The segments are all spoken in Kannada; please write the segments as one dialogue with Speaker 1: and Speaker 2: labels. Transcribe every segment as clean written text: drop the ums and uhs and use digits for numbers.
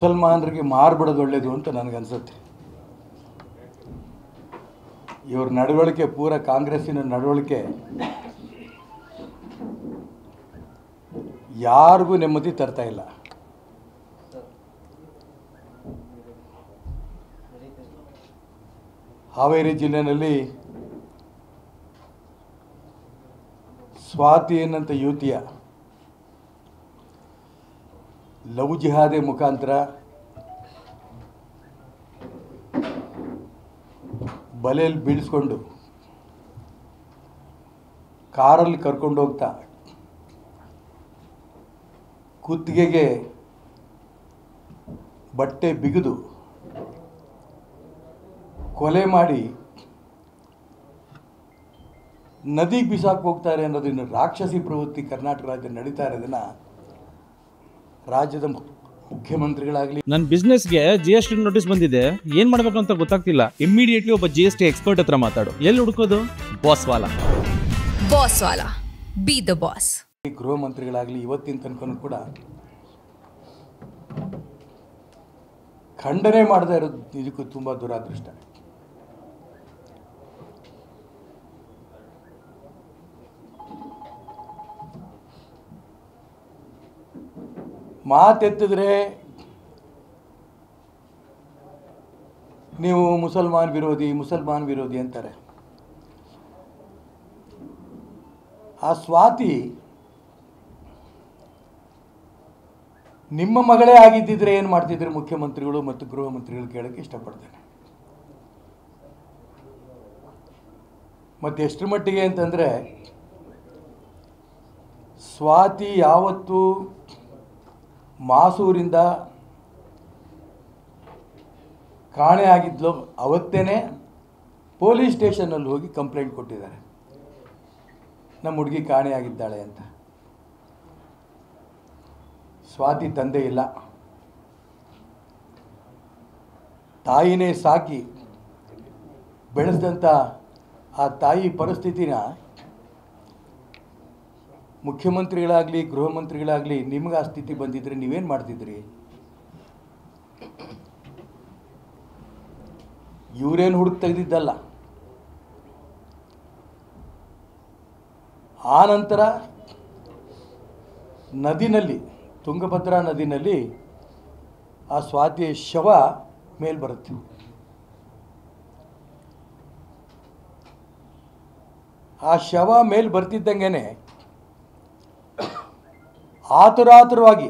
Speaker 1: ಮುಸಲ್ಮಾನರಿಗೆ ಮಾರ್ಬಿಡೋದು ಒಳ್ಳೇದು ಅಂತ ನನಗನ್ಸುತ್ತೆ. ಇವ್ರ ನಡವಳಿಕೆ ಪೂರ ಕಾಂಗ್ರೆಸ್ಸಿನ ನಡವಳಿಕೆ ಯಾರಿಗೂ ನೆಮ್ಮದಿ ತರ್ತಾ ಇಲ್ಲ. ಹಾವೇರಿ ಜಿಲ್ಲೆಯಲ್ಲಿ ಸ್ವಾತಿ ಎನ್ನಂಥ ಯುವತಿಯ ಲವ್ ಜಿಹಾದೆ ಮುಖಾಂತರ ಬಲೆಯಲ್ಲಿ ಬೀಳಿಸ್ಕೊಂಡು ಕಾರಲ್ಲಿ ಕರ್ಕೊಂಡು ಹೋಗ್ತಾ ಕುತ್ತಿಗೆಗೆ ಬಟ್ಟೆ ಬಿಗಿದು ಕೊಲೆ ಮಾಡಿ ನದಿಗೆ ಬಿಸಾಕಿ ಹೋಗ್ತಾರೆ ಅನ್ನೋದನ್ನು ರಾಕ್ಷಸಿ ಪ್ರವೃತ್ತಿ ಕರ್ನಾಟಕ ರಾಜ್ಯದಲ್ಲಿ ನಡೀತಾ ಇರೋದನ್ನು ರಾಜ್ಯದ ಮುಖ್ಯಮಂತ್ರಿಗಳಾಗಲಿ
Speaker 2: ನನ್ನ ಬಿಸ್ನೆಸ್ಗೆ GST ನೋಟಿಸ್ ಬಂದಿದೆ, ಏನ್ ಮಾಡಬೇಕು ಅಂತ ಗೊತ್ತಾಗ್ತಿಲ್ಲ. ಇಮಿಡಿಯೇಟ್ಲಿ ಒಬ್ಬ GST ಎಕ್ಸ್ಪರ್ಟ್ ಹತ್ರ ಮಾತಾಡು. ಎಲ್ಲಿ ಹುಡುಕೋದು? ಬಾಸ್ವಾಲಾ.
Speaker 3: Be the boss.
Speaker 1: ಗೃಹ ಮಂತ್ರಿಗಳಾಗಲಿ ಇವತ್ತಿನ ತನಕ ಕೂಡ ಖಂಡನೆ ಮಾಡದೇ ಇರೋದು ನಿಜಕ್ಕೂ ತುಂಬ ದುರಾದೃಷ್ಟ. ಮಾತೆತ್ತಿದ್ರೆ ನೀವು ಮುಸಲ್ಮಾನ್ ವಿರೋಧಿ ಅಂತಾರೆ. ಆ ಸ್ವಾತಿ ನಿಮ್ಮ ಮಗಳೇ ಆಗಿದ್ದಿದ್ರೆ ಏನು ಮಾಡ್ತಿದ್ರು ಮುಖ್ಯಮಂತ್ರಿಗಳು ಮತ್ತು ಗೃಹ ಮಂತ್ರಿಗಳು ಕೇಳೋಕ್ಕೆ ಇಷ್ಟಪಡ್ತೇನೆ. ಮತ್ತು ಎಷ್ಟರ ಮಟ್ಟಿಗೆ ಅಂತಂದರೆ ಸ್ವಾತಿ ಯಾವತ್ತು ಮಾಸೂರಿಂದ ಕಾಣೆ ಆಗಿದ್ಲು ಅವತ್ತೇ ಪೊಲೀಸ್ ಸ್ಟೇಷನಲ್ಲಿ ಹೋಗಿ ಕಂಪ್ಲೇಂಟ್ ಕೊಟ್ಟಿದ್ದಾರೆ, ನಮ್ಮ ಹುಡುಗಿ ಕಾಣೆ ಆಗಿದ್ದಾಳೆ ಅಂತ. ಸ್ವಾತಿ ತಂದೆ ಇಲ್ಲ, ತಾಯಿನೇ ಸಾಕಿ ಬೆಳೆಸಿದಂಥ ಆ ತಾಯಿ ಪರಿಸ್ಥಿತಿನ ಮುಖ್ಯಮಂತ್ರಿಗಳಾಗಲಿ ಗೃಹ ಮಂತ್ರಿಗಳಾಗಲಿ ನಿಮ್ಗೆ ಆ ಸ್ಥಿತಿ ಬಂದಿದ್ರೆ ನೀವೇನು ಮಾಡ್ತಿದ್ರಿ? ಇವರೇನು ಹುಡುಕ್ ತೆಗೆದಿದ್ದಲ್ಲ. ಆ ನಂತರ ನದಿನಲ್ಲಿ, ತುಂಗಭದ್ರಾ ನದಿನಲ್ಲಿ ಆ ಸ್ವಾತಿಯ ಶವ ಮೇಲೆ ಬರುತ್ತೆ. ಆ ಶವ ಮೇಲೆ ಬರ್ತಿದ್ದಂಗೆ ಆತುರಾತುರವಾಗಿ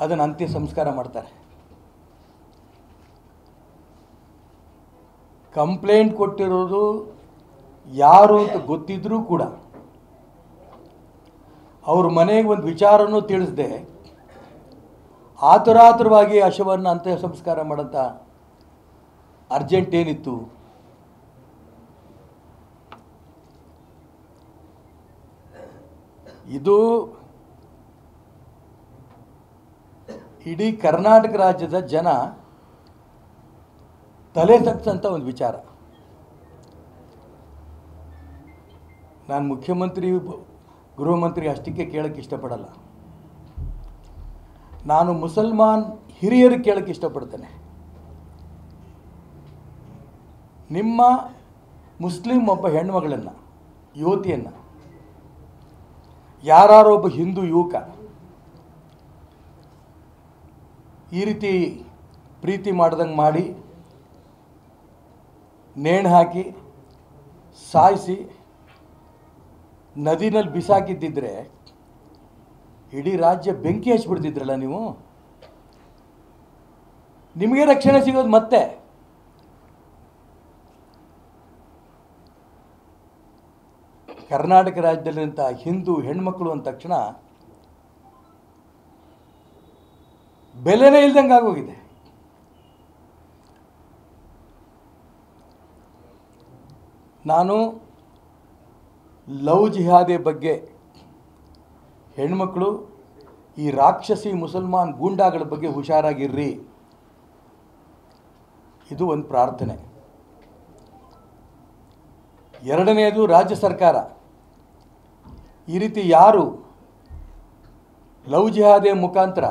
Speaker 1: ಅದನ್ನು ಅಂತ್ಯ ಸಂಸ್ಕಾರ ಮಾಡ್ತಾರೆ. ಕಂಪ್ಲೇಂಟ್ ಕೊಟ್ಟಿರೋದು ಯಾರು ಅಂತ ಗೊತ್ತಿದ್ರೂ ಕೂಡ ಅವ್ರ ಮನೆಗೆ ಒಂದು ವಿಚಾರನೂ ತಿಳಿಸದೆ ಆತುರಾತುರವಾಗಿ ಆ ಶವವನ್ನು ಅಂತ್ಯ ಸಂಸ್ಕಾರ ಮಾಡೋಂಥ ಅರ್ಜೆಂಟ್ ಏನಿತ್ತು? ಇದು ಇಡೀ ಕರ್ನಾಟಕ ರಾಜ್ಯದ ಜನ ತಲೆ ತಗ್ಸಂಥ ಒಂದು ವಿಚಾರ. ನಾನು ಮುಖ್ಯಮಂತ್ರಿ ಗೃಹ ಮಂತ್ರಿ ಅಷ್ಟಕ್ಕೆ ಕೇಳೋಕ್ಕೆ ಇಷ್ಟಪಡಲ್ಲ. ನಾನು ಮುಸಲ್ಮಾನ್ ಹಿರಿಯರು ಕೇಳೋಕ್ಕೆ ಇಷ್ಟಪಡ್ತೇನೆ. ನಿಮ್ಮ ಮುಸ್ಲಿಂ ಒಬ್ಬ ಹೆಣ್ಮಗಳನ್ನು, ಯುವತಿಯನ್ನು ಯಾರೋ ಒಬ್ಬ ಹಿಂದೂ ಯುವಕ ಈ ರೀತಿ ಪ್ರೀತಿ ಮಾಡ್ದಂಗೆ ಮಾಡಿ ನೇಣು ಹಾಕಿ ಸಾಯಿಸಿ ನದಿನಲ್ಲಿ ಬಿಸಾಕಿದ್ದಿದ್ರೆ ಇಡೀ ರಾಜ್ಯ ಬೆಂಕಿ ಹಚ್ಚಿಬಿಡ್ತಿದ್ರಲ್ಲ ನೀವು. ನಿಮಗೆ ರಕ್ಷಣೆ ಸಿಗೋದು ಮತ್ತೆ. ಕರ್ನಾಟಕ ರಾಜ್ಯದಲ್ಲಿಂಥ ಹಿಂದೂ ಹೆಣ್ಮಕ್ಳು ಅಂದ ತಕ್ಷಣ ಬೆಲೆನೇ ಇಲ್ದಂಗೆ ಆಗೋಗಿದೆ. ನಾನು ಲವ್ ಜಿಹಾದೆ ಬಗ್ಗೆ, ಹೆಣ್ಮಕ್ಳು ಈ ರಾಕ್ಷಸಿ ಮುಸಲ್ಮಾನ್ ಗೂಂಡಾಗಳ ಬಗ್ಗೆ ಹುಷಾರಾಗಿರ್ರಿ, ಇದು ಒಂದು ಪ್ರಾರ್ಥನೆ. ಎರಡನೆಯದು, ರಾಜ್ಯ ಸರ್ಕಾರ ಈ ರೀತಿ ಯಾರು ಲವ್ ಜಿಹಾದೆ ಮುಖಾಂತರ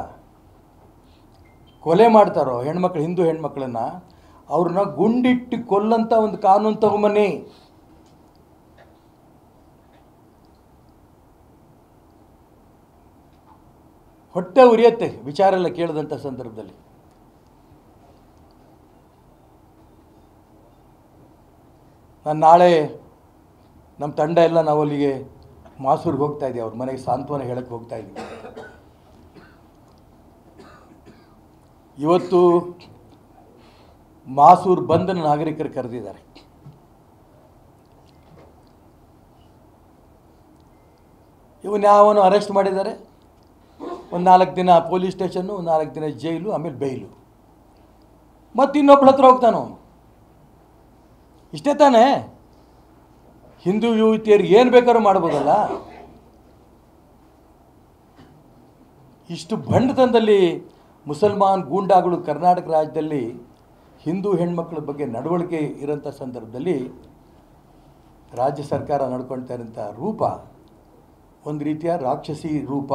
Speaker 1: ಕೊಲೆ ಮಾಡ್ತಾರೋ ಹೆಣ್ಮಕ್ಳು, ಹಿಂದೂ ಹೆಣ್ಮಕ್ಳನ್ನ, ಅವ್ರನ್ನ ಗುಂಡಿಟ್ಟು ಕೊಲ್ಲಂತ ಒಂದು ಕಾನೂನು ತಗೊಂಬನ್ನಿ. ಹೊಟ್ಟೆ ಉರಿಯತ್ತೆ ವಿಚಾರ ಎಲ್ಲ ಕೇಳಿದಂಥ ಸಂದರ್ಭದಲ್ಲಿ. ನಾನು ನಾಳೆ ನಮ್ಮ ತಂಡ ಎಲ್ಲ ನಾವು ಅಲ್ಲಿಗೆ ಮಾಸೂರಿಗೆ ಹೋಗ್ತಾ ಇದ್ದೀವಿ, ಅವ್ರ ಮನೆಗೆ ಸಾಂತ್ವನ ಹೇಳಕ್ಕೆ ಹೋಗ್ತಾ ಇದ್ದೀವಿ. ಇವತ್ತು ಮಾಸೂರು ಬಂಧನ ನಾಗರಿಕರು ಕರೆದಿದ್ದಾರೆ. ಇವನು ಯಾವನು ಅರೆಸ್ಟ್ ಮಾಡಿದ್ದಾರೆ, ಒಂದು 4 ದಿನ ಪೊಲೀಸ್ ಸ್ಟೇಷನ್ನು, 4 ದಿನ ಜೈಲು, ಆಮೇಲೆ ಬೈಲು, ಮತ್ತು ಇನ್ನೊಬ್ಬಳ ಹತ್ರ ಹೋಗ್ತಾನು. ಇಷ್ಟೇ ತಾನೇ? ಹಿಂದೂ ಯುವತಿಯರಿಗೆ ಏನು ಬೇಕಾದ್ರೂ ಮಾಡ್ಬೋದಲ್ಲ. ಇಷ್ಟು ಬಂಡತನದಲ್ಲಿ ಮುಸಲ್ಮಾನ್ ಗೂಂಡಾಗಳು ಕರ್ನಾಟಕ ರಾಜ್ಯದಲ್ಲಿ ಹಿಂದೂ ಹೆಣ್ಮಕ್ಳ ಬಗ್ಗೆ ನಡವಳಿಕೆ ಇರೋಂಥ ಸಂದರ್ಭದಲ್ಲಿ ರಾಜ್ಯ ಸರ್ಕಾರ ನಡ್ಕೊಳ್ತಾ ಇರೋಂಥ ರೂಪ ಒಂದು ರೀತಿಯ ರಾಕ್ಷಸಿ ರೂಪ.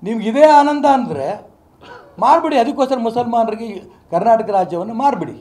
Speaker 1: ನಿಮ್ಗೆ ಇದೇ ಆನಂದ ಅಂದರೆ ಮಾಡಿಬಿಡಿ, ಅದಕ್ಕೋಸ್ಕರ ಮುಸಲ್ಮಾನರಿಗೆ ಕರ್ನಾಟಕ ರಾಜ್ಯವನ್ನು ಮಾರಿಬಿಡಿ.